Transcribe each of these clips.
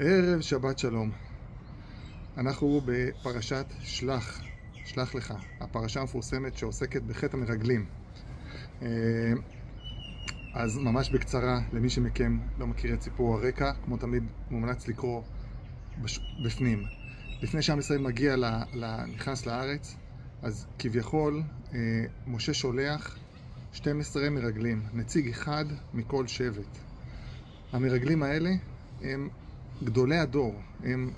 ערב שבת שלום. אנחנו בפרשת שלח לך, הפרשה המפורסמת שעוסקת בחטא המרגלים. אז ממש בקצרה, למי שמכם לא מכיר את סיפור הרקע, כמו תמיד מומלץ לקרוא בפנים. לפני שעם ישראל מגיע נכנס לארץ, אז כביכול משה שולח 12 מרגלים, נציג אחד מכל שבט. המרגלים האלה הם גדולי הדור,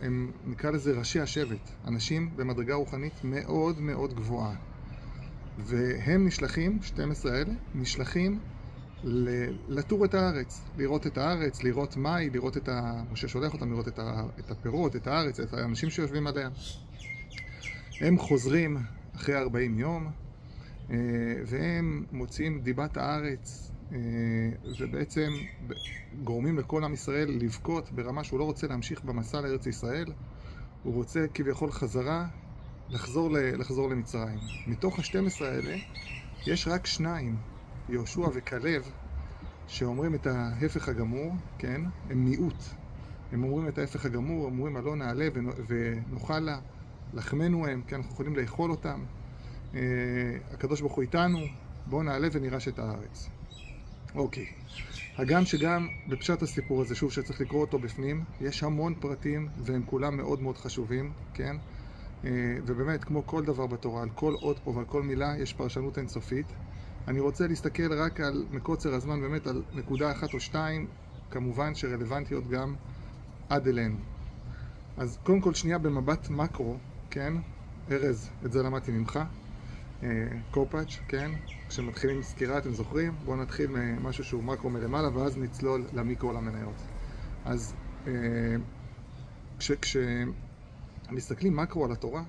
הם נקרא לזה ראשי השבט, אנשים במדרגה רוחנית מאוד מאוד גבוהה. והם נשלחים, 12 האלה, נשלחים לטור את הארץ, לראות את הארץ, לראות מים, לראות משה שולח אותם, לראות את הפירות, את הארץ, את האנשים שיושבים עליה. הם חוזרים אחרי 40 יום, והם מוציאים דיבת הארץ, ובעצם גורמים לכל עם ישראל לבכות ברמה שהוא לא רוצה להמשיך במסע לארץ ישראל. הוא רוצה כביכול חזרה, לחזור למצרים. מתוך ה-12 האלה יש רק 2, יהושע וכלב, שאומרים את ההפך הגמור, כן? הם מיעוט. הם אומרים את ההפך הגמור, אומרים לא נעלה ונאכל לה, לחמנו הם, כן? אנחנו יכולים לאכול אותם. הקדוש ברוך הוא איתנו, בואו נעלה ונירש את הארץ. אוקיי. הגם שגם בפשט הסיפור הזה, שוב שצריך לקרוא אותו בפנים, יש המון פרטים והם כולם מאוד מאוד חשובים, כן? ובאמת, כמו כל דבר בתורה, על כל אות פה ועל כל מילה יש פרשנות אינסופית. אני רוצה להסתכל רק על מקוצר הזמן, באמת על נקודה 1 או 2, כמובן שרלוונטיות גם עד אלינו. אז קודם כל שנייה במבט מקרו, כן? ארז, את זה למדתי ממך. קופאץ', כן? כשמתחילים סקירה, אתם זוכרים? בואו נתחיל ממשהו שהוא מקרו מלמעלה, ואז נצלול למיקרו למניות. אז כשמסתכלים מקרו על התורה,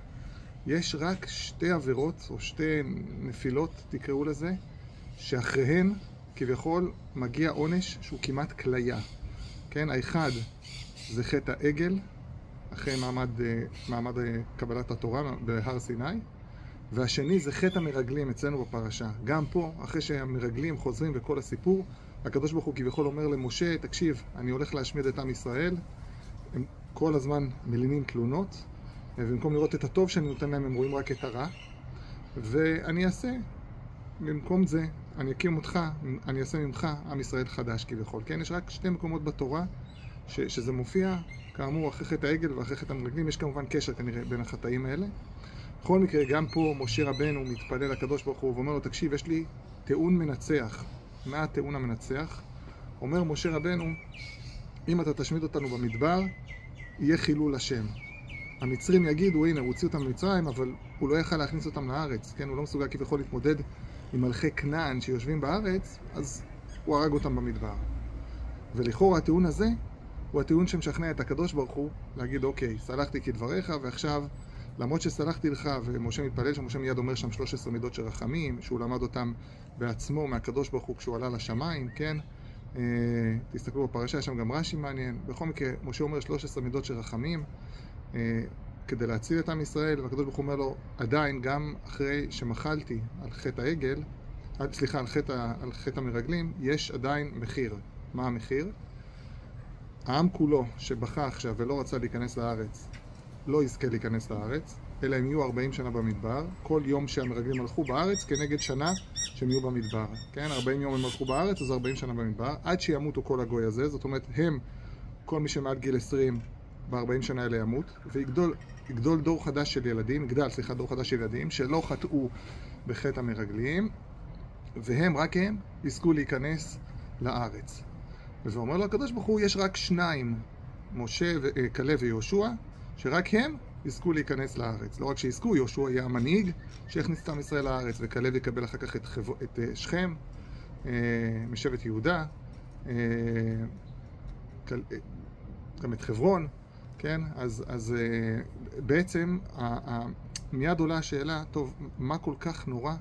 יש רק 2 עבירות, או 2 נפילות, תקראו לזה, שאחריהן כביכול מגיע עונש שהוא כמעט כליה. כן? האחד זה חטא העגל, אחרי מעמד קבלת התורה בהר סיני, והשני זה חטא המרגלים אצלנו בפרשה. גם פה, אחרי שהמרגלים חוזרים וכל הסיפור, הקדוש ברוך הוא כביכול אומר למשה, תקשיב, אני הולך להשמיד את עם ישראל. הם כל הזמן מלינים תלונות, ובמקום לראות את הטוב שאני נותן להם, הם רואים רק את הרע. ואני אעשה, במקום זה, אני אקים אותך, אני אעשה ממך עם ישראל חדש כביכול. כן, יש רק 2 מקומות בתורה שזה מופיע, כאמור, אחרי חטא העגל ואחרי חטא המרגלים. יש כמובן קשר כנראה בין החטאים האלה. בכל מקרה, גם פה משה רבנו מתפלל לקדוש ברוך הוא ואומר לו, תקשיב, יש לי טיעון מנצח. מה הטיעון המנצח? אומר משה רבנו, אם אתה תשמיד אותנו במדבר, יהיה חילול השם. המצרים יגידו, הנה, הוא הוציא אותם ממצרים, אבל הוא לא יכל להכניס אותם לארץ, כן? הוא לא מסוגל כביכול להתמודד עם מלכי כנען שיושבים בארץ, אז הוא הרג אותם במדבר. ולכאורה הטיעון הזה הוא הטיעון שמשכנע את הקדוש ברוך הוא להגיד, אוקיי, סלחתי כדבריך, ועכשיו למרות שסלחתי לך, ומשה מתפלל שמשה מיד אומר שם 13 מידות של רחמים, שהוא למד אותם בעצמו מהקדוש ברוך הוא כשהוא עלה לשמיים, כן? תסתכלו בפרשה, יש שם גם רש"י מעניין. בכל מקרה, משה אומר 13 מידות של רחמים, כדי להציל את עם ישראל, והקדוש ברוך הוא אומר לו, עדיין, גם אחרי שמחלתי על חטא העגל, סליחה, על חטא המרגלים, יש עדיין מחיר. מה המחיר? העם כולו שבכה עכשיו ולא רצה להיכנס לארץ, לא יזכה להיכנס לארץ, אלא הם יהיו 40 שנה במדבר, כל יום שהמרגלים הלכו בארץ כנגד שנה שהם יהיו במדבר. כן, 40 יום הם הלכו בארץ, אז 40 שנה במדבר, עד שימותו כל הגוי הזה. זאת אומרת, כל מי שמעד גיל 20 ב-40 שנה האלה ימות, ויגדול דור חדש של ילדים, דור חדש של ילדים, שלא חטאו בחטא המרגלים, רק הם יזכו להיכנס לארץ. ואומר לו הקדוש ברוך הוא, יש רק 2, משה וכלב ויהושע, שרק הם יזכו להיכנס לארץ. לא רק שיזכו, יהושע יהיה המנהיג שהכניס את עם ישראל לארץ, וכלב יקבל אחר כך את שכם, משבט יהודה, גם את חברון, כן? אז בעצם מיד עולה השאלה, טוב, מה כל כך נורא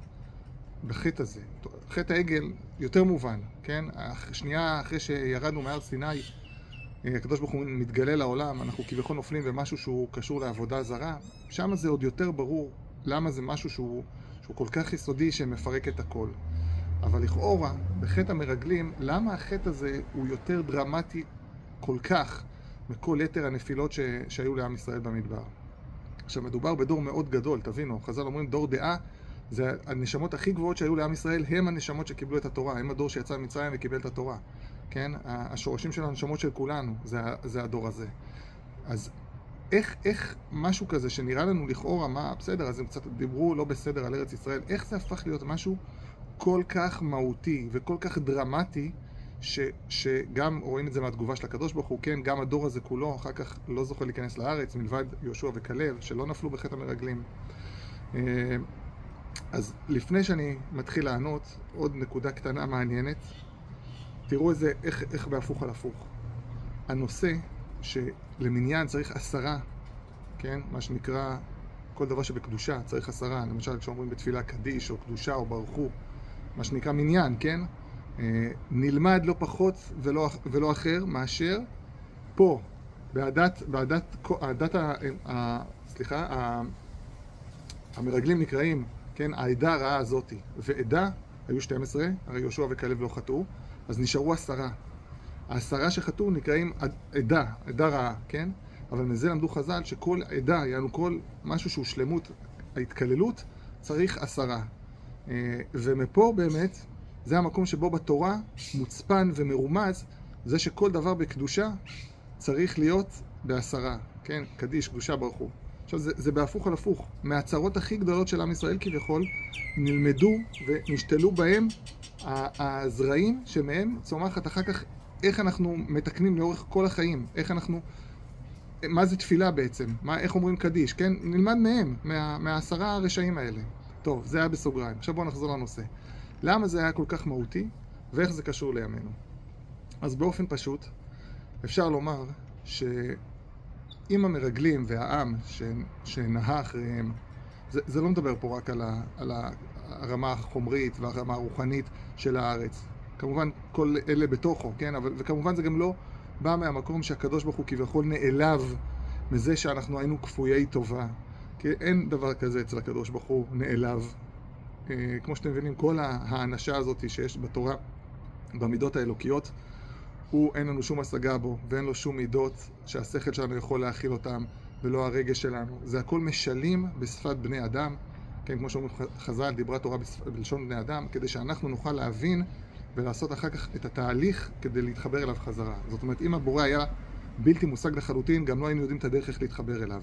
בחטא הזה? חטא העגל יותר מובן, כן? שנייה אחרי שירדנו מהר סיני, הקדוש ברוך הוא מתגלה לעולם, אנחנו כביכול נופלים במשהו שהוא קשור לעבודה זרה. שם זה עוד יותר ברור למה זה משהו שהוא כל כך יסודי שמפרק את הכל. אבל לכאורה, בחטא המרגלים, למה החטא הזה הוא יותר דרמטי כל כך מכל יתר הנפילות שהיו לעם ישראל במדבר. עכשיו, מדובר בדור מאוד גדול, תבינו, חז"ל אומרים דור דעה, זה הנשמות הכי גבוהות שהיו לעם ישראל, הם הנשמות שקיבלו את התורה, הם הדור שיצא ממצרים וקיבל את התורה. כן? השורשים של הנשמות של כולנו, זה הדור הזה. אז איך משהו כזה שנראה לנו לכאורה, מה בסדר, אז הם קצת דיברו לא בסדר על ארץ ישראל, איך זה הפך להיות משהו כל כך מהותי וכל כך דרמטי, שגם רואים את זה מהתגובה של הקדוש ברוך הוא, כן, גם הדור הזה כולו אחר כך לא זוכה להיכנס לארץ, מלבד יהושע וכלב, שלא נפלו בחטא המרגלים. אז לפני שאני מתחיל לענות, עוד נקודה קטנה מעניינת, תראו איזה, איך בהפוך על הפוך. הנושא שלמניין צריך 10, כן, מה שנקרא, כל דבר שבקדושה צריך 10, למשל כשאומרים בתפילה קדיש או קדושה או ברכו, מה שנקרא מניין, כן? נלמד לא פחות ולא אחר מאשר פה, המרגלים נקראים, כן, העדה הרעה הזאתי, ועדה, היו 12, הרי יהושע וכלב לא חטאו, אז נשארו 10. 10 שחטאו נקראים עדה רעה, כן? אבל מזה למדו חז"ל שכל עדה, יענו כל משהו שהוא שלמות, ההתכללות, צריך 10. ומפה באמת, זה המקום שבו בתורה מוצפן ומרומז, זה שכל דבר בקדושה צריך להיות ב10, כן? קדיש, קדושה, ברכו. עכשיו זה בהפוך על הפוך. מהצרות הכי גדולות של עם ישראל כביכול, נלמדו ונשתלו בהם הזרעים שמהם צומחת אחר כך איך אנחנו מתקנים לאורך כל החיים, איך אנחנו, מה זה תפילה בעצם, איך אומרים קדיש, כן? נלמד מהם, מה10 הרשעים האלה. טוב, זה היה בסוגריים. עכשיו בואו נחזור לנושא. למה זה היה כל כך מהותי, ואיך זה קשור לימינו? אז באופן פשוט, אפשר לומר שאם המרגלים והעם שנהה אחריהם, זה לא מדבר פה רק על הרמה החומרית והרמה הרוחנית של הארץ. כמובן כל אלה בתוכו, כן? וכמובן זה גם לא בא מהמקום שהקדוש ברוך הוא כביכול נעלב מזה שאנחנו היינו כפויי טובה. כי אין דבר כזה אצל הקדוש ברוך הוא נעלב. כמו שאתם מבינים, כל האנשה הזאת שיש בתורה, במידות האלוקיות, אין לנו שום השגה בו, ואין לו שום מידות שהשכל שלנו יכול להכיל אותם, ולא הרגש שלנו. זה הכל משלים בשפת בני אדם, כן, כמו שאומרים חז"ל, דיברה תורה בלשון בני אדם, כדי שאנחנו נוכל להבין ולעשות אחר כך את התהליך כדי להתחבר אליו חזרה. זאת אומרת, אם הבורא היה בלתי מושג לחלוטין, גם לא היינו יודעים את הדרך איך להתחבר אליו.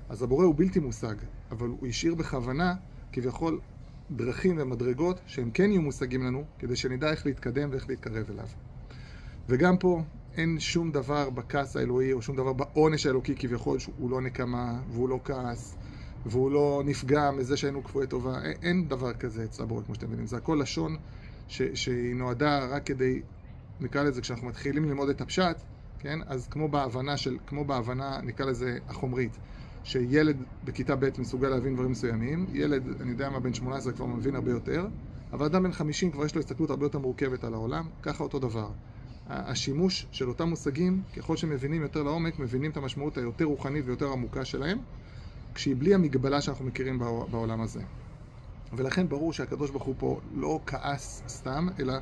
אז הבורא הוא בלתי מושג, אבל הוא השאיר בכוונה, כביכול, דרכים ומדרגות שהם כן יהיו מושגים לנו, כדי שנדע איך להתקדם ואיך להתקרב אליו. וגם פה אין שום דבר בכעס האלוהי, או שום דבר בעונש האלוקי כביכול, שהוא לא נקמה, והוא לא כעס, והוא לא נפגע מזה שהיינו כפויי טובה. אין דבר כזה אצל הבורא, כמו שאתם מבינים. זה הכל לשון שהיא נועדה רק כדי, נקרא לזה, כשאנחנו מתחילים ללמוד את הפשט, כן? אז כמו בהבנה, נקרא לזה החומרית, שילד בכיתה ב' מסוגל להבין דברים מסוימים, ילד, אני יודע מה, בן 18 כבר מבין הרבה יותר, אבל אדם בן 50 כבר יש לו הסתכלות הרבה יותר מורכבת על העולם, ככה אותו דבר. השימוש של אותם מושגים, ככל שמבינים יותר לעומק, מבינים את המשמעות היותר רוחנית ויותר עמוקה שלהם, כשהיא בלי המגבלה שאנחנו מכירים בעולם הזה. ולכן ברור שהקדוש ברוך הוא פה לא כעס סתם, אלא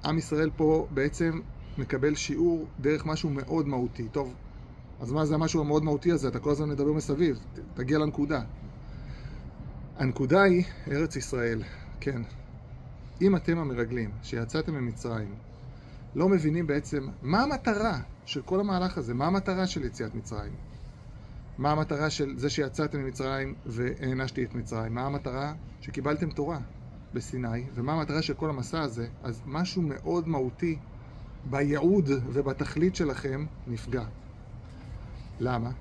עם ישראל פה בעצם מקבל שיעור דרך משהו מאוד מהותי. טוב, אז מה זה המשהו המאוד מהותי הזה? אתה כל הזמן מדבר מסביב, תגיע לנקודה. הנקודה היא ארץ ישראל, כן. אם אתם המרגלים שיצאתם ממצרים, לא מבינים בעצם מה המטרה של כל המהלך הזה, מה המטרה של יציאת מצרים. מה המטרה של זה שיצאתם ממצרים והענשתי את מצרים? מה המטרה שקיבלתם תורה בסיני? ומה המטרה של כל המסע הזה? אז משהו מאוד מהותי בייעוד ובתכלית שלכם נפגע. למה?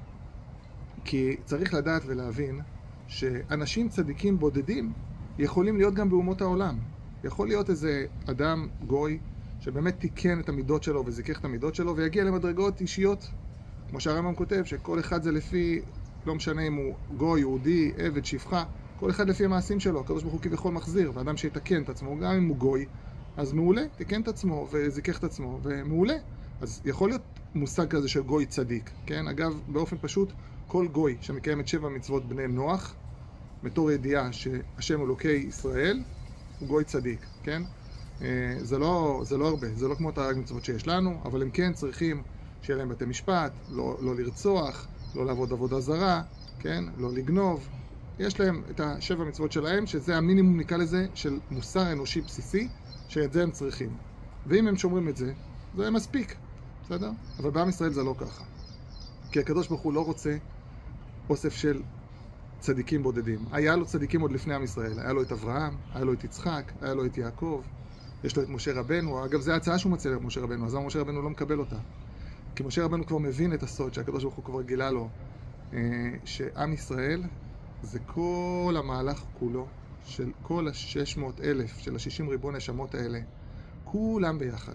כי צריך לדעת ולהבין שאנשים צדיקים בודדים יכולים להיות גם באומות העולם. יכול להיות איזה אדם גוי שבאמת תיקן את המידות שלו וזיכך את המידות שלו ויגיע למדרגות אישיות. כמו שהרמב"ם כותב, שכל אחד זה לפי, לא משנה אם הוא גוי, יהודי, עבד, שפחה, כל אחד לפי המעשים שלו. הקדוש ברוך הוא כביכול מחזיר, ואדם שיתקן את עצמו, גם אם הוא גוי, אז מעולה, תיקן את עצמו וזיכך את עצמו, ומעולה. אז יכול להיות מושג כזה של גוי צדיק, כן? אגב, באופן פשוט, כל גוי שמקיים את 7 מצוות בני נוח, בתור ידיעה שהשם אלוקי ישראל, הוא גוי צדיק, כן? זה לא הרבה, זה לא כמו את המצוות שיש לנו, אבל הם כן צריכים שיהיה להם בתי משפט, לא לרצוח, לא לעבוד עבודה זרה, כן? לא לגנוב. יש להם את השבע מצוות שלהם, שזה המינימום נקרא לזה של מוסר אנושי בסיסי, שאת זה הם צריכים. ואם הם שומרים את זה, זה מספיק, בסדר? אבל בעם ישראל זה לא ככה. כי הקדוש ברוך הוא לא רוצה אוסף של צדיקים בודדים. היה לו צדיקים עוד לפני עם ישראל. היה לו את אברהם, היה לו את יצחק, היה לו את יעקב, יש לו את משה רבנו. אגב, זו ההצעה שהוא מציע למשה רבנו, אז משה רבנו לא מקבל אותה. כי משה רבנו כבר מבין את הסוד שהקדוש ברוך הוא כבר גילה לו, שעם ישראל זה כל המהלך כולו, של כל ה-600,000, של ה-60 ריבון נשמות האלה, כולם ביחד.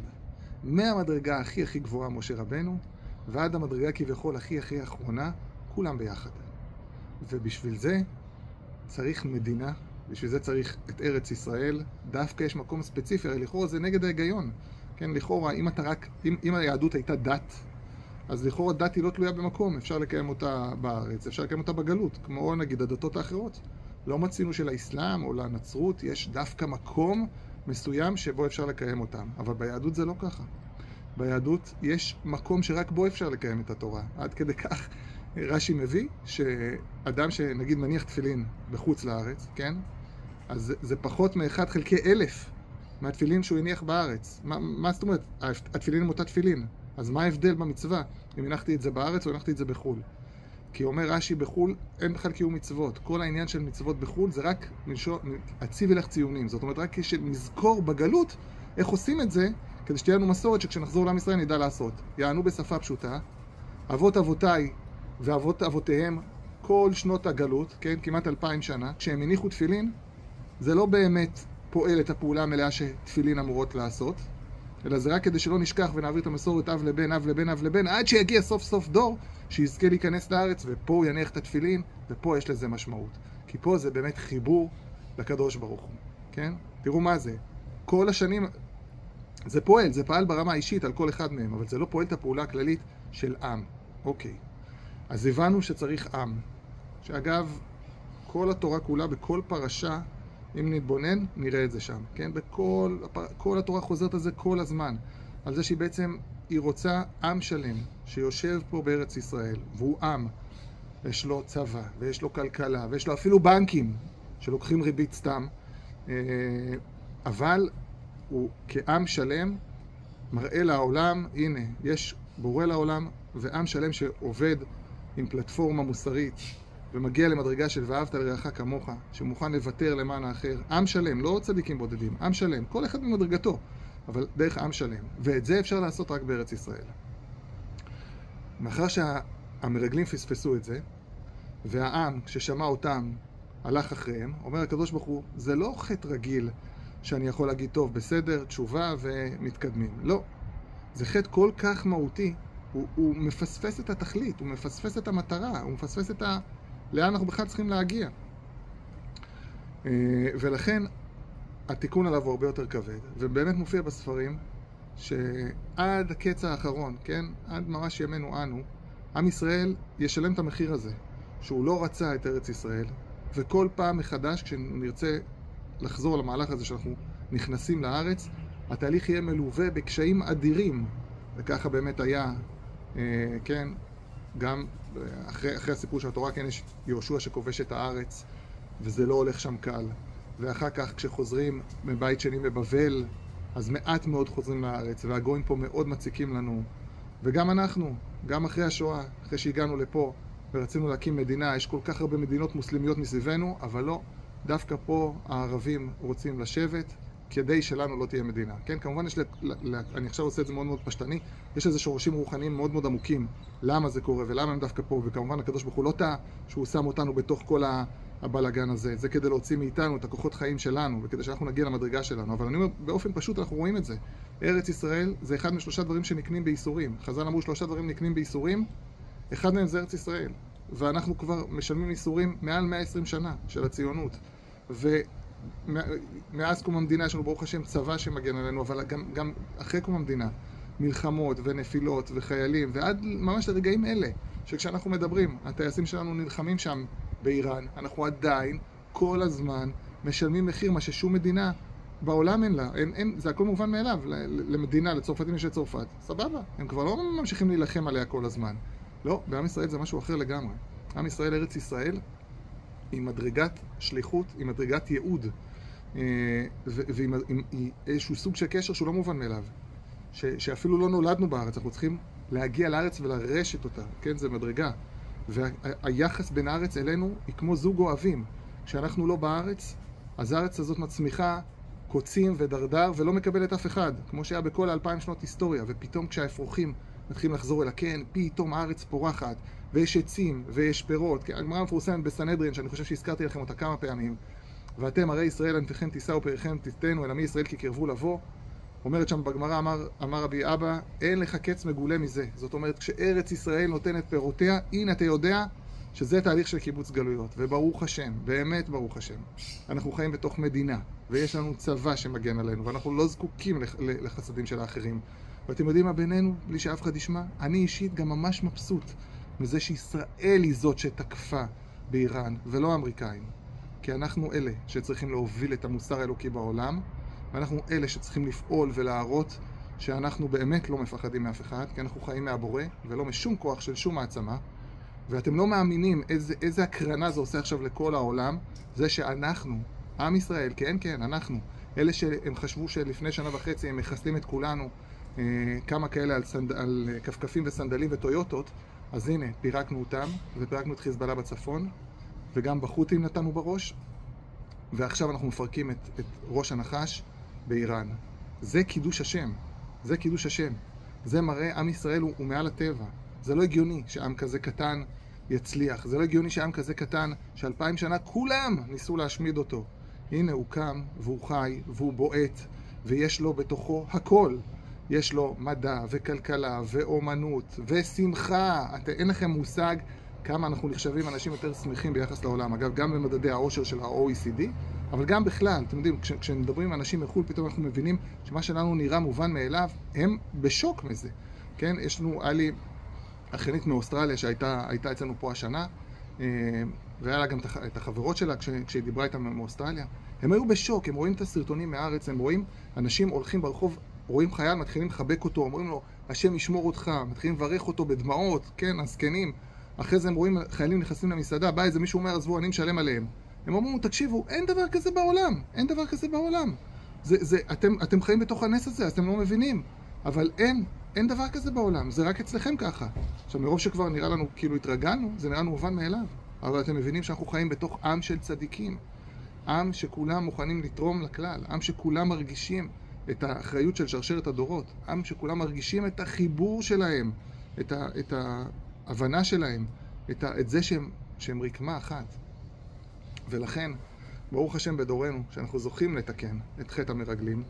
מהמדרגה הכי הכי גבוהה משה רבנו, ועד המדרגה כביכול הכי הכי אחרונה, כולם ביחד. ובשביל זה צריך מדינה, בשביל זה צריך את ארץ ישראל. דווקא יש מקום ספציפי, הרי לכאורה זה נגד ההיגיון. כן, לכאורה, אם היהדות הייתה דת, אז לכאורה דת היא לא תלויה במקום, אפשר לקיים אותה בארץ, אפשר לקיים אותה בגלות, כמו נגיד הדתות האחרות. לא מצינו של האסלאם או לנצרות, יש דווקא מקום מסוים שבו אפשר לקיים אותם. אבל ביהדות זה לא ככה. ביהדות יש מקום שרק בו אפשר לקיים את התורה. עד כדי כך רש"י מביא שאדם שנגיד מניח תפילין בחוץ לארץ, כן? אז זה פחות מ1 חלקי 1,000 מהתפילין שהוא הניח בארץ. מה זאת אומרת? התפילין הם אותה תפילין. אז מה ההבדל במצווה אם הנחתי את זה בארץ או הנחתי את זה בחול? כי אומר רש"י, בחול אין בכלל קיום מצוות. כל העניין של מצוות בחול זה רק הציב אלך ציונים. זאת אומרת, רק כשנזכור בגלות איך עושים את זה, כדי שתהיה לנו מסורת שכשנחזור לעם ישראל נדע לעשות. יענו בשפה פשוטה, אבות אבותיי ואבות אבותיהם כל שנות הגלות, כן, כמעט 2000 שנה, כשהם הניחו תפילין, זה לא באמת פועל את הפעולה המלאה שתפילין אמורות לעשות, אלא זה רק כדי שלא נשכח ונעביר את המסורת אב לבן, אב לבן, אב לבן, עד שיגיע סוף סוף דור שיזכה להיכנס לארץ, ופה הוא יניח את התפילין, ופה יש לזה משמעות. כי פה זה באמת חיבור לקדוש ברוך הוא, כן? תראו מה זה. כל השנים זה פועל, זה פעל ברמה האישית על כל אחד מהם, אבל זה לא פועל את הפעולה הכללית של עם. אוקיי. אז הבנו שצריך עם. שאגב, כל התורה כולה, בכל פרשה, אם נתבונן, נראה את זה שם, כן? כל התורה חוזרת על זה כל הזמן. על זה שהיא בעצם, היא רוצה עם שלם, שיושב פה בארץ ישראל, והוא עם. יש לו צבא, ויש לו כלכלה, ויש לו אפילו בנקים, שלוקחים ריבית סתם. אבל הוא כעם שלם, מראה לעולם, הנה, יש בורא לעולם, ועם שלם שעובד עם פלטפורמה מוסרית, ומגיע למדרגה של ואהבת לרעך כמוך, שמוכן לוותר למען האחר. עם שלם, לא צדיקים בודדים, עם שלם, כל אחד במדרגתו, אבל דרך עם שלם. ואת זה אפשר לעשות רק בארץ ישראל. מאחר שהמרגלים פספסו את זה, והעם, כששמע אותם, הלך אחריהם, אומר הקדוש ברוך הוא, זה לא חטא רגיל שאני יכול להגיד, טוב, בסדר, תשובה ומתקדמים. לא. זה חטא כל כך מהותי, הוא מפספס את התכלית, הוא מפספס את המטרה, הוא מפספס את לאן אנחנו בכלל צריכים להגיע. ולכן התיקון עליו הוא הרבה יותר כבד, ובאמת מופיע בספרים שעד הקץ האחרון, כן, עד ממש ימינו אנו, עם ישראל ישלם את המחיר הזה, שהוא לא רצה את ארץ ישראל, וכל פעם מחדש כשנרצה לחזור למהלך הזה שאנחנו נכנסים לארץ, התהליך יהיה מלווה בקשיים אדירים, וככה באמת היה, כן, גם אחרי הסיפור של התורה, כן, יש יהושע שכובש את הארץ, וזה לא הולך שם קל. ואחר כך כשחוזרים מבית שני בבבל, אז מעט מאוד חוזרים לארץ, והגויים פה מאוד מציקים לנו. וגם אנחנו, גם אחרי השואה, אחרי שהגענו לפה ורצינו להקים מדינה, יש כל כך הרבה מדינות מוסלמיות מסביבנו, אבל לא, דווקא פה הערבים רוצים לשבת, כדי שלנו לא תהיה מדינה. כן, כמובן אני עכשיו עושה את זה מאוד מאוד פשטני, יש איזה שורשים רוחניים מאוד מאוד עמוקים, למה זה קורה ולמה הם דווקא פה, וכמובן הקדוש ברוך הוא לא טעה שהוא שם אותנו בתוך כל הבלגן הזה, זה כדי להוציא מאיתנו את הכוחות חיים שלנו, וכדי שאנחנו נגיע למדרגה שלנו, אבל אני אומר, באופן פשוט אנחנו רואים את זה. ארץ ישראל זה אחד משלושה דברים שנקנים בייסורים. חז"ל אמרו 3 דברים נקנים בייסורים, אחד מהם זה ארץ ישראל, ואנחנו כבר משלמים ייסורים מעל 120 שנה של הציונות, ומאז קום המדינה יש לנו ברוך השם צבא שמגן עלינו, אבל גם אחרי קום המדינה, מלחמות ונפילות וחיילים, ועד ממש לרגעים אלה, שכשאנחנו מדברים, הטייסים שלנו נלחמים שם באיראן, אנחנו עדיין כל הזמן משלמים מחיר מה ששום מדינה בעולם אין לה, זה הכל מובן מאליו, למדינה, לצרפתים יש את צרפת, סבבה, הם כבר לא ממשיכים להילחם עליה כל הזמן. לא, בעם ישראל זה משהו אחר לגמרי. עם ישראל, ארץ ישראל, עם מדרגת שליחות, עם מדרגת ייעוד, ועם איזשהו סוג של קשר שהוא לא מובן מאליו, שאפילו לא נולדנו בארץ, אנחנו צריכים להגיע לארץ ולרשת אותה, כן, זה מדרגה. והיחס בין הארץ אלינו היא כמו זוג אוהבים. כשאנחנו לא בארץ, אז הארץ הזאת מצמיחה קוצים ודרדר ולא מקבלת אף אחד, כמו שהיה בכל 2000 שנות היסטוריה, ופתאום כשהאפרוחים מתחילים לחזור אל הקן, פתאום הארץ פורחת, ויש עצים ויש פירות. הגמרא המפורסמת בסנהדרין, שאני חושב שהזכרתי לכם אותה כמה פעמים, ואתם הרי ישראל ענפיכם תישאו פריכם תיתנו אל עמי ישראל כי קרבו לבוא. אומרת שם בגמרא, אמר רבי אבא, אין לך קץ מגולה מזה. זאת אומרת, כשארץ ישראל נותנת פירותיה, הנה אתה יודע שזה תהליך של קיבוץ גלויות. וברוך השם, באמת ברוך השם, אנחנו חיים בתוך מדינה, ויש לנו צבא שמגן עלינו, ואנחנו לא זקוקים לחסדים של האחרים. ואתם יודעים מה בינינו, בלי שאף אחד ישמע? אני אישית גם ממש מבסוט מזה שישראל היא זאת שתקפה באיראן, ולא האמריקאים. כי אנחנו אלה שצריכים להוביל את המוסר האלוקי בעולם, ואנחנו אלה שצריכים לפעול ולהראות שאנחנו באמת לא מפחדים מאף אחד, כי אנחנו חיים מהבורא, ולא משום כוח של שום מעצמה. ואתם לא מאמינים איזה הקרנה זה עושה עכשיו לכל העולם, זה שאנחנו, עם ישראל, כן, אנחנו, אלה שהם חשבו שלפני שנה וחצי הם מחסלים את כולנו, כמה כאלה על כפכפים וסנדלים וטויוטות, אז הנה, פירקנו אותם, ופירקנו את חיזבאללה בצפון, וגם בחות'ים נתנו בראש, ועכשיו אנחנו מפרקים את ראש הנחש באיראן. זה קידוש השם. זה קידוש השם. זה מראה, עם ישראל הוא מעל הטבע. זה לא הגיוני שעם כזה קטן יצליח. זה לא הגיוני שעם כזה קטן, ש2000 שנה כולם ניסו להשמיד אותו. הנה הוא קם, והוא חי, והוא בועט, ויש לו בתוכו הכל. יש לו מדע וכלכלה ואומנות ושמחה. אין לכם מושג כמה אנחנו נחשבים אנשים יותר שמחים ביחס לעולם. אגב, גם במדדי העושר של ה-OECD, אבל גם בכלל, אתם יודעים, כשמדברים עם אנשים מחו"ל, פתאום אנחנו מבינים שמה שלנו נראה מובן מאליו, הם בשוק מזה. כן, היה לי אחיינית מאוסטרליה שהייתה אצלנו פה השנה, והיה לה גם את החברות שלה כשהיא דיברה איתם מאוסטרליה. הם היו בשוק, הם רואים את הסרטונים מהארץ, הם רואים אנשים הולכים ברחוב, רואים חייל, מתחילים לחבק אותו, אומרים לו, השם ישמור אותך, מתחילים לברך אותו בדמעות, כן, הזקנים. אחרי זה הם רואים חיילים נכנסים למסעדה, בא איזה מישהו אומר, עזבו, אני משלם עליהם. הם אומרים, תקשיבו, אין דבר כזה בעולם, אין דבר כזה בעולם. אתם חיים בתוך הנס הזה, אז אתם לא מבינים. אבל אין דבר כזה בעולם, זה רק אצלכם ככה. עכשיו, מרוב שכבר נראה לנו, כאילו התרגלנו, זה נראה לנו מובן מאליו. אבל אתם מבינים שאנחנו חיים בתוך עם של צדיקים. עם שכולם מוכנים לתרום לכלל, עם שכולם מרגישים את האחריות של שרשרת הדורות, עם שכולם מרגישים את החיבור שלהם, את ההבנה שלהם, את זה שהם רקמה אחת. ולכן, ברוך השם בדורנו, שאנחנו זוכים לתקן את חטא המרגלים,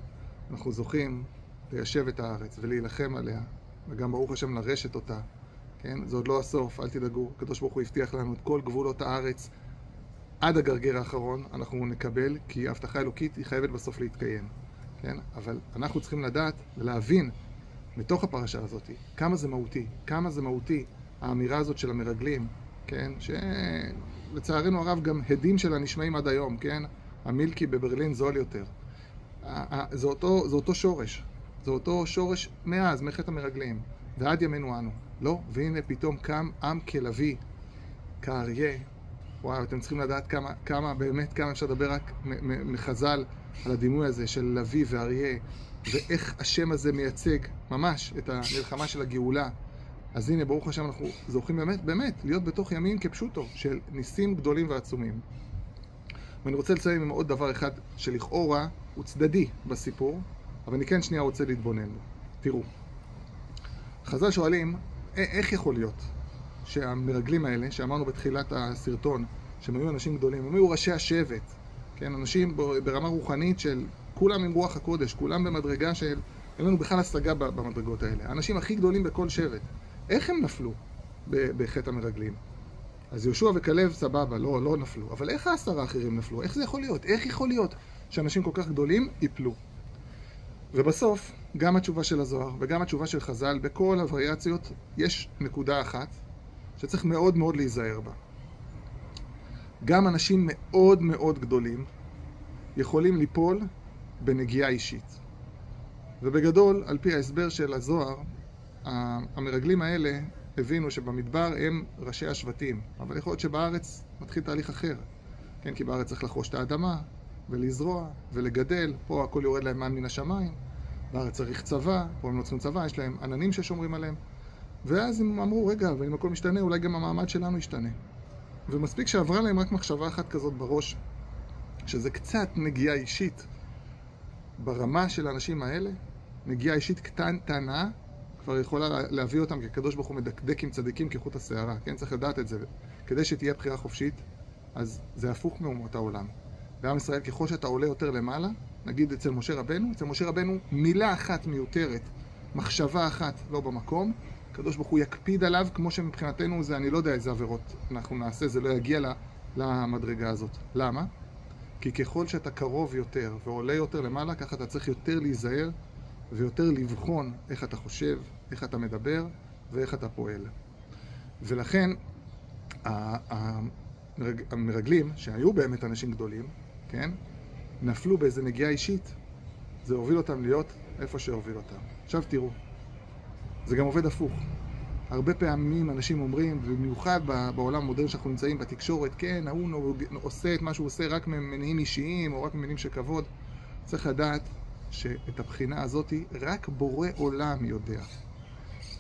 אנחנו זוכים ליישב את הארץ ולהילחם עליה, וגם ברוך השם לרשת אותה, כן? זה עוד לא הסוף, אל תדאגו, הקדוש ברוך הוא הבטיח לנו את כל גבולות הארץ, עד הגרגר האחרון אנחנו נקבל, כי ההבטחה האלוקית היא חייבת בסוף להתקיים, כן? אבל אנחנו צריכים לדעת ולהבין מתוך הפרשה הזאת, כמה זה מהותי, האמירה הזאת של המרגלים, כן? שלצערנו הרב גם הדים שלה נשמעים עד היום, כן? המילקי בברלין זול יותר. זה אותו שורש. זה אותו שורש מאז, מחטא המרגלים. ועד ימינו אנו. לא, והנה פתאום קם עם כלביא, כאריה. וואו, אתם צריכים לדעת כמה אפשר לדבר רק מחז"ל על הדימוי הזה של לוי ואריה, ואיך השם הזה מייצג ממש את המלחמה של הגאולה. אז הנה, ברוך השם, אנחנו זוכים באמת להיות בתוך ימים כפשוטו, של ניסים גדולים ועצומים. ואני רוצה לציין עם עוד דבר אחד שלכאורה הוא צדדי בסיפור, אבל אני כן שנייה רוצה להתבונן בו. תראו, חז"ל שואלים, איך יכול להיות שהמרגלים האלה, שאמרנו בתחילת הסרטון, שהם היו אנשים גדולים, הם היו ראשי השבט, כן, אנשים ברמה רוחנית של כולם עם רוח הקודש, כולם במדרגה של, אין לנו בכלל השגה במדרגות האלה. האנשים הכי גדולים בכל שבט. איך הם נפלו בחטא המרגלים? אז יהושע וכלב סבבה, לא נפלו. אבל איך 10 האחרים נפלו? איך זה יכול להיות? איך יכול להיות שאנשים כל כך גדולים ייפלו? ובסוף, גם התשובה של הזוהר וגם התשובה של חז"ל, בכל הווריאציות, יש נקודה אחת שצריך מאוד מאוד להיזהר בה. גם אנשים מאוד מאוד גדולים יכולים ליפול בנגיעה אישית. ובגדול, על פי ההסבר של הזוהר, המרגלים האלה הבינו שבמדבר הם ראשי השבטים, אבל יכול להיות שבארץ מתחיל תהליך אחר. כן, כי בארץ צריך לחרוש את האדמה, ולזרוע, ולגדל, פה הכל יורד להם מן מן השמיים, בארץ צריך צבא, פה הם לא צריכים צבא, יש להם עננים ששומרים עליהם. ואז הם אמרו, רגע, ואם הכל משתנה, אולי גם המעמד שלנו ישתנה. ומספיק שעברה להם רק מחשבה אחת כזאת בראש, שזה קצת נגיעה אישית ברמה של האנשים האלה, נגיעה אישית קטנה, כבר יכולה להביא אותם, כי הקדוש ברוך הוא מדקדק עם צדיקים כחוט השערה, כן? צריך לדעת את זה. כדי שתהיה בחירה חופשית, אז זה הפוך מאומות העולם. בעם ישראל, ככל שאתה עולה יותר למעלה, נגיד אצל משה רבנו מילה אחת מיותרת, מחשבה אחת לא במקום, הקדוש ברוך הוא יקפיד עליו, כמו שמבחינתנו זה, אני לא יודע איזה עבירות אנחנו נעשה, זה לא יגיע למדרגה הזאת. למה? כי ככל שאתה קרוב יותר ועולה יותר למעלה, ככה אתה צריך יותר להיזהר ויותר לבחון איך אתה חושב, איך אתה מדבר ואיך אתה פועל. ולכן המרגלים, שהיו באמת אנשים גדולים, כן, נפלו באיזה נגיעה אישית. זה הוביל אותם להיות איפה שהוביל אותם. עכשיו תראו, זה גם עובד הפוך. הרבה פעמים אנשים אומרים, במיוחד בעולם המודרני שאנחנו נמצאים בתקשורת, כן, הוא עושה את מה שהוא עושה רק ממניעים אישיים או רק ממניעים של כבוד. צריך לדעת שאת הבחינה הזאת רק בורא עולם יודע.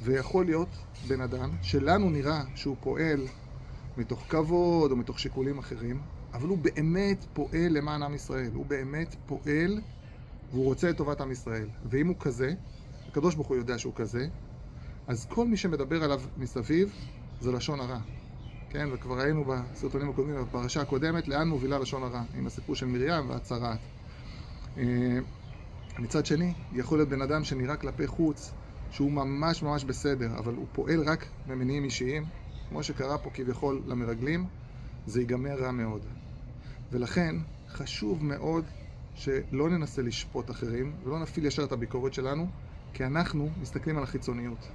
ויכול להיות בן אדם שלנו נראה שהוא פועל מתוך כבוד או מתוך שיקולים אחרים, אבל הוא באמת פועל למען עם ישראל. הוא באמת פועל והוא רוצה את טובת עם ישראל. ואם הוא כזה, הקדוש ברוך הוא יודע שהוא כזה, אז כל מי שמדבר עליו מסביב זה לשון הרע. כן, וכבר ראינו בסרטונים הקודמים, בפרשה הקודמת, לאן מובילה לשון הרע, עם הסיפור של מרים והצרעת. מצד שני, יכול להיות בן אדם שנראה כלפי חוץ, שהוא ממש ממש בסדר, אבל הוא פועל רק ממניעים אישיים, כמו שקרה פה כביכול למרגלים, זה ייגמר רע מאוד. ולכן חשוב מאוד שלא ננסה לשפוט אחרים, ולא נפיל ישר את הביקורת שלנו, כי אנחנו מסתכלים על החיצוניות.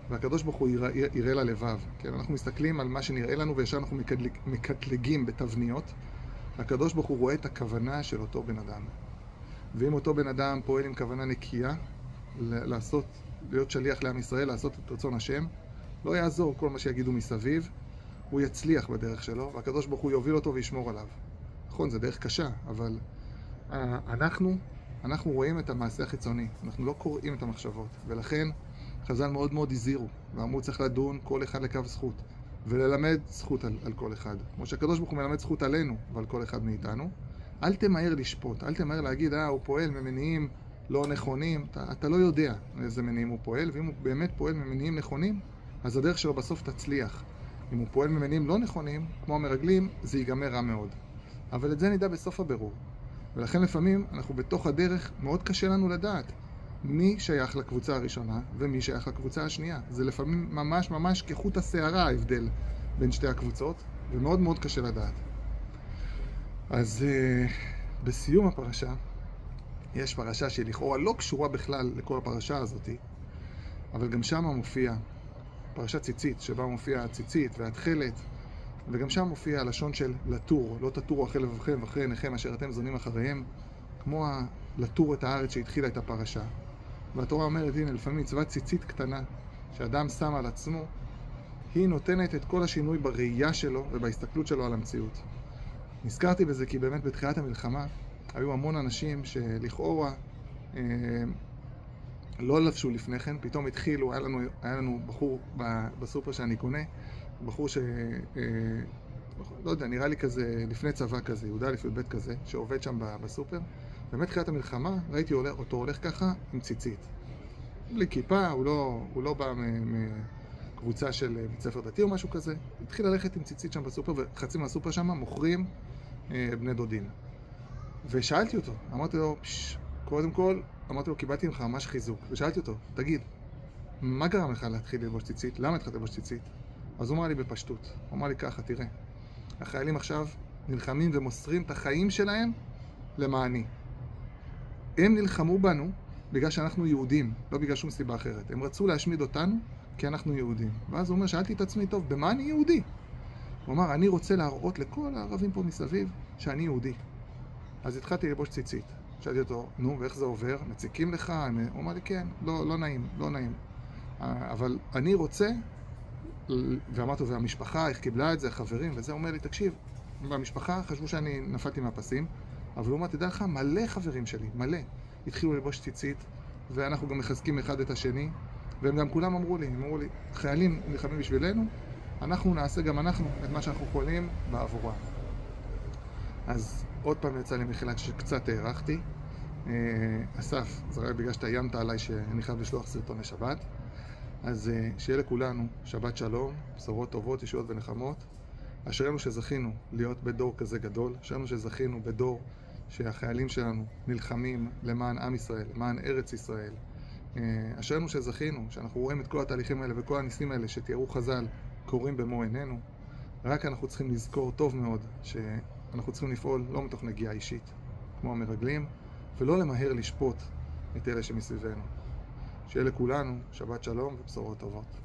והקדוש ברוך הוא יראה ללבב. כן? אנחנו מסתכלים על מה שנראה לנו, וישר אנחנו מקטלגים בתבניות. הקדוש ברוך הוא רואה את הכוונה של אותו בן אדם. ואם אותו בן אדם פועל עם כוונה נקייה, להיות שליח לעם ישראל, לעשות את רצון השם, לא יעזור כל מה שיגידו מסביב, הוא יצליח בדרך שלו, והקדוש ברוך הוא יוביל אותו וישמור עליו. נכון, זה דרך קשה, אבל אנחנו רואים את המעשה החיצוני, אנחנו לא קוראים את המחשבות, ולכן חז"ל מאוד מאוד הזהירו, ואמרו צריך לדון כל אחד לקו זכות, וללמד זכות על כל אחד. כמו שהקדוש ברוך הוא מלמד זכות עלינו ועל כל אחד מאיתנו, אל תמהר לשפוט, אל תמהר להגיד, הוא פועל ממניעים לא נכונים, אתה לא יודע איזה מניעים הוא פועל, ואם הוא באמת פועל ממניעים נכונים, אז הדרך שלו בסוף תצליח. אם הוא פועל ממניעים לא נכונים, כמו המרגלים, זה ייגמר רע מאוד. אבל את זה נדע בסוף הבירור. ולכן לפעמים אנחנו בתוך הדרך, מאוד קשה לנו לדעת מי שייך לקבוצה הראשונה ומי שייך לקבוצה השנייה. זה לפעמים ממש ממש כחוט השערה ההבדל בין שתי הקבוצות, ומאוד מאוד קשה לדעת. אז בסיום הפרשה, יש פרשה שלכאורה לא קשורה בכלל לכל הפרשה הזאת, אבל גם שם מופיע פרשת ציצית, שבה מופיע הציצית והתכלת, וגם שם מופיע הלשון של לטור, לא תטורו אחרי לבבכם ואחרי עיניכם אשר אתם זונים אחריהם, כמו לטור את הארץ שהתחילה את הפרשה. והתורה אומרת, הנה, לפעמים מצוות ציצית קטנה שאדם שם על עצמו, היא נותנת את כל השינוי בראייה שלו ובהסתכלות שלו על המציאות. נזכרתי בזה כי באמת בתחילת המלחמה היו המון אנשים שלכאורה לא לבשו לפני כן, פתאום התחילו, היה לנו בחור בסופר שאני קונה, בחור לא יודע, נראה לי כזה, לפני צבא כזה, יהודה לפני בית כזה, שעובד שם בסופר. באמת תחילת המלחמה, ראיתי אותו הולך ככה עם ציצית. בלי כיפה, הוא לא בא מקבוצה של בית ספר דתי או משהו כזה. התחיל ללכת עם ציצית שם בסופר, וחצי מהסופר שם מוכרים בני דודים. ושאלתי אותו, אמרתי לו, קודם כל, אמרתי לו, קיבלתי ממך ממש חיזוק. ושאלתי אותו, תגיד, מה גרם לך להתחיל ללבוש ציצית? למה התחלת ללבוש ציצית? אז הוא אמר לי בפשטות, הוא אמר לי ככה, תראה, החיילים עכשיו נלחמים ומוסרים את החיים שלהם למעני. הם נלחמו בנו בגלל שאנחנו יהודים, לא בגלל שום סיבה אחרת. הם רצו להשמיד אותנו כי אנחנו יהודים. ואז הוא אומר, שאלתי את עצמי, טוב, במה אני יהודי? הוא אמר, אני רוצה להראות לכל הערבים פה מסביב שאני יהודי. אז התחלתי ללבוש ציצית. שאלתי אותו, נו, ואיך זה עובר? מציקים לך? הוא אמר לי, כן, לא נעים, לא נעים. אבל אני רוצה, ואמרתי לו, והמשפחה, איך קיבלה את זה, החברים, וזה אומר לי, תקשיב, במשפחה חשבו שאני נפלתי מהפסים, אבל הוא אומר, תדע לך, מלא חברים שלי, מלא. התחילו ללבוש ציצית, ואנחנו גם מחזקים אחד את השני, והם גם כולם אמרו לי, חיילים נלחמים בשבילנו, אנחנו נעשה גם אנחנו את מה שאנחנו יכולים בעבורה. אז עוד פעם יצא לי מחילה שקצת הערכתי. אסף, זה רק בגלל שאתה איימת עליי שאני חייב לשלוח סרטון לשבת. אז שיהיה לכולנו שבת שלום, בשורות טובות, ישועות ונחמות. אשרינו שזכינו להיות בדור כזה גדול, אשרינו שזכינו בדור שהחיילים שלנו נלחמים למען עם ישראל, למען ארץ ישראל. אשרינו שזכינו, שאנחנו רואים את כל התהליכים האלה וכל הניסים האלה שתיארו חז"ל קורים במו עינינו. רק אנחנו צריכים לזכור טוב מאוד שאנחנו צריכים לפעול לא מתוך נגיעה אישית, כמו המרגלים, ולא למהר לשפוט את אלה שמסביבנו. שיהיה לכולנו שבת שלום ובשורות טובות.